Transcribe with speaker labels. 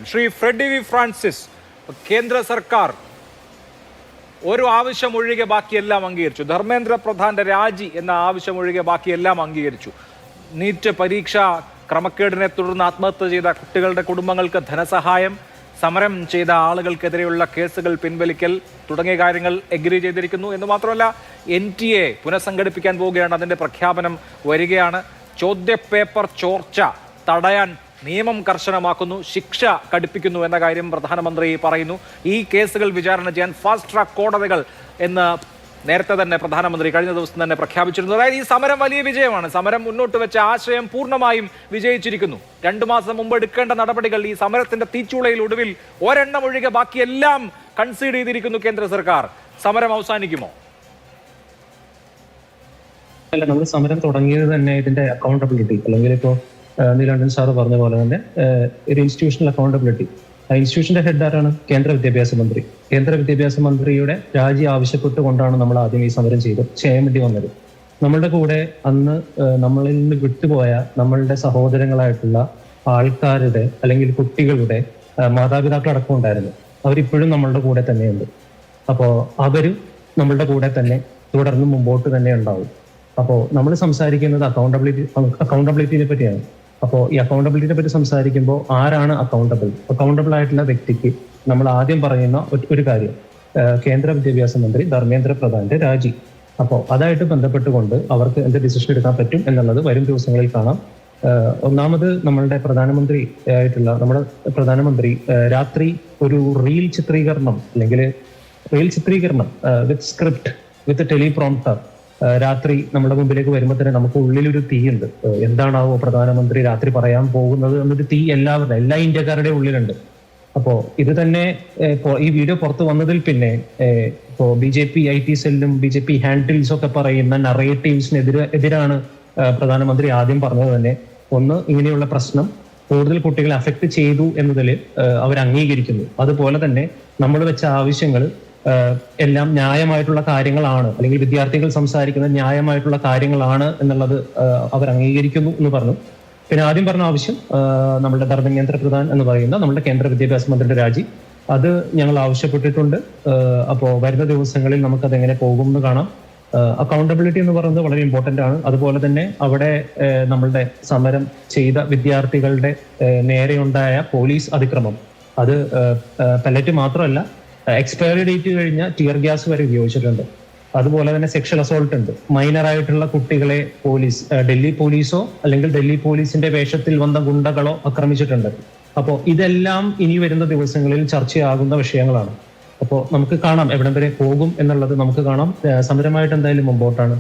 Speaker 1: Shri Freddy V Francis, കേന്ദ്ര സർക്കാർ ഒരു ആവശ്യം ഒഴികെ ബാക്കിയെല്ലാം അംഗീകരിച്ചു. ധർമ്മേന്ദ്ര പ്രധാന്റെ രാജി എന്ന ആവശ്യം ഒഴികെ ബാക്കിയെല്ലാം അംഗീകരിച്ചു. നീറ്റ് പരീക്ഷ ക്രമക്കേടിനെ തുടർന്ന് ആത്മഹത്യ ചെയ്ത കുട്ടികളുടെ കുടുംബങ്ങൾക്ക് ധനസഹായം, സമരം ചെയ്ത ആളുകൾക്കെതിരെയുള്ള കേസുകൾ പിൻവലിക്കൽ തുടങ്ങിയ കാര്യങ്ങൾ എഗ്രി ചെയ്തിരിക്കുന്നു. എന്ന് മാത്രമല്ല, NTA പുനഃസംഘടിപ്പിക്കാൻ പോവുകയാണ്, അതിൻ്റെ പ്രഖ്യാപനം വരികയാണ്. ചോദ്യപേപ്പർ ചോർച്ച തടയാൻ നിയമം കർശനമാക്കുന്നു, ശിക്ഷ കടുപ്പിക്കുന്നു എന്ന കാര്യം പ്രധാനമന്ത്രി പറയുന്നു. ഈ കേസുകൾ വിചാരണ ചെയ്യാൻ ഫാസ്റ്റ് ട്രാക്ക് കോടതികൾ എന്ന് നേരത്തെ തന്നെ പ്രധാനമന്ത്രി കഴിഞ്ഞ ദിവസം തന്നെ പ്രഖ്യാപിച്ചിരുന്നു. അതായത് ഈ സമരം വലിയ വിജയമാണ്. സമരം മുന്നോട്ട് വെച്ച ആശയം പൂർണ്ണമായും വിജയിച്ചിരിക്കുന്നു. 2 മാസം മുമ്പ് എടുക്കേണ്ട നടപടികൾ ഈ സമരത്തിന്റെ തീച്ചൂളയിൽ ഒടുവിൽ ഒരെണ്ണം ഒഴികെ ബാക്കിയെല്ലാം കൺസീഡ് ചെയ്തിരിക്കുന്നു കേന്ദ്ര സർക്കാർ. സമരം അവസാനിക്കുമോ?
Speaker 2: അല്ല, നമ്മൾ സമരം തുടങ്ങിയത് തന്നെ ഇതിന്റെ അക്കൗണ്ടബിലിറ്റി, അല്ലെങ്കിൽ ഇപ്പോൾ നീലാണ്ടൻ സാറ് പറഞ്ഞ പോലെ തന്നെ ഒരു ഇൻസ്റ്റിറ്റ്യൂഷണൽ അക്കൗണ്ടബിലിറ്റി. ആ ഇൻസ്റ്റിറ്റ്യൂഷന്റെ ഹെഡ് ആരാണ്? കേന്ദ്ര വിദ്യാഭ്യാസ മന്ത്രി. കേന്ദ്ര വിദ്യാഭ്യാസ മന്ത്രിയുടെ രാജി ആവശ്യപ്പെട്ടുകൊണ്ടാണ് നമ്മൾ ആദ്യം ഈ സമരം ചെയ്യാൻ വേണ്ടി വന്നത്. നമ്മളുടെ കൂടെ അന്ന് നമ്മളിൽ നിന്ന് വിട്ടുപോയ നമ്മളുടെ സഹോദരങ്ങളായിട്ടുള്ള ആൾക്കാരുടെ അല്ലെങ്കിൽ കുട്ടികളുടെ മാതാപിതാക്കളടക്കം ഉണ്ടായിരുന്നു. അവരിപ്പോഴും നമ്മളുടെ കൂടെ തന്നെയുണ്ട്. അപ്പോൾ അവരും നമ്മളുടെ കൂടെ തന്നെ തുടർന്ന് മുമ്പോട്ട് തന്നെ ഉണ്ടാവും. അപ്പോൾ നമ്മൾ സംസാരിക്കുന്നത് അക്കൗണ്ടബിലിറ്റിനെ പറ്റിയാണ്. അപ്പോൾ ഈ അക്കൗണ്ടബിലിറ്റിനെ പറ്റി സംസാരിക്കുമ്പോൾ ആരാണ് അക്കൗണ്ടബിൾ ആയിട്ടുള്ള വ്യക്തിക്ക് നമ്മൾ ആദ്യം പറയുന്ന ഒരു കാര്യം കേന്ദ്ര വിദ്യാഭ്യാസ മന്ത്രി ധർമ്മേന്ദ്ര പ്രധാന്റെ രാജി. അപ്പോൾ അതായിട്ട് ബന്ധപ്പെട്ടുകൊണ്ട് അവർക്ക് എന്ത് ഡിസിഷൻ എടുക്കാൻ പറ്റും എന്നുള്ളത് വരും ദിവസങ്ങളിൽ കാണാം. ഒന്നാമത് നമ്മുടെ പ്രധാനമന്ത്രി രാത്രി ഒരു റീൽ ചിത്രീകരണം വിത്ത് സ്ക്രിപ്റ്റ് വിത്ത് ടെലിപ്രോംപ്റ്റർ രാത്രി നമ്മുടെ മുമ്പിലേക്ക് വരുമ്പോൾ തന്നെ നമുക്ക് ഉള്ളിലൊരു തീയുണ്ട്. എന്താണാവോ പ്രധാനമന്ത്രി രാത്രി പറയാൻ പോകുന്നത് എന്നൊരു തീ എല്ലാ ഇന്ത്യക്കാരുടെ ഉള്ളിലുണ്ട്. അപ്പോ ഇത് തന്നെ ഈ വീഡിയോ പുറത്തു വന്നതിൽ പിന്നെ ഇപ്പോ BJP IT സെല്ലും BJP ഹാൻഡിൽസും ഒക്കെ പറയുന്ന നറേറ്റീവ്സിനെതിരാണ് പ്രധാനമന്ത്രി ആദ്യം പറഞ്ഞത് തന്നെ. ഒന്ന്, ഇങ്ങനെയുള്ള പ്രശ്നം കൂടുതൽ കുട്ടികളെ അഫക്ട് ചെയ്തു എന്നതിൽ അവർ അംഗീകരിക്കുന്നു. അതുപോലെ തന്നെ നമ്മൾ വെച്ച ആവശ്യങ്ങൾ എല്ലാം ന്യായമായിട്ടുള്ള കാര്യങ്ങളാണ്, അല്ലെങ്കിൽ വിദ്യാർത്ഥികൾ സംസാരിക്കുന്ന ന്യായമായിട്ടുള്ള കാര്യങ്ങളാണ് എന്നുള്ളത് അവർ അംഗീകരിക്കുന്നു എന്ന് പറഞ്ഞു. പിന്നെ ആദ്യം പറഞ്ഞ ആവശ്യം നമ്മുടെ ധർമ്മേന്ദ്ര പ്രധാൻ എന്ന് പറയുന്ന നമ്മുടെ കേന്ദ്ര വിദ്യാഭ്യാസ മന്ത്രിയുടെ രാജി, അത് ഞങ്ങൾ ആവശ്യപ്പെട്ടിട്ടുണ്ട്. അപ്പോൾ വരുന്ന ദിവസങ്ങളിൽ നമുക്കത് എങ്ങനെ പോകും എന്ന് കാണാം. അക്കൗണ്ടബിലിറ്റി എന്ന് പറയുന്നത് വളരെ ഇമ്പോർട്ടന്റ് ആണ്. അതുപോലെ തന്നെ അവിടെ നമ്മളുടെ സമരം ചെയ്ത വിദ്യാർത്ഥികളുടെ നേരെയുണ്ടായ പോലീസ് അതിക്രമം, അത് പെല്ലറ്റ് മാത്രമല്ല, എക്സ്പയറി ഡേറ്റ് കഴിഞ്ഞ ടിയർ ഗ്യാസ് വരെ ഉപയോഗിച്ചിട്ടുണ്ട്. അതുപോലെ തന്നെ സെക്ഷൽ അസോൾട്ട് ഉണ്ട്. മൈനറായിട്ടുള്ള കുട്ടികളെ ഡൽഹി പോലീസോ അല്ലെങ്കിൽ ഡൽഹി പോലീസിന്റെ വേഷത്തിൽ വന്ന ഗുണ്ടകളോ ആക്രമിച്ചിട്ടുണ്ട്. അപ്പോൾ ഇതെല്ലാം ഇനി വരുന്ന ദിവസങ്ങളിൽ ചർച്ചയാകുന്ന വിഷയങ്ങളാണ്. അപ്പോൾ നമുക്ക് കാണാം എവിടം വരെ പോകും എന്നുള്ളത് നമുക്ക് കാണാം. സമരമായിട്ട് എന്തായാലും മുമ്പോട്ടാണ്.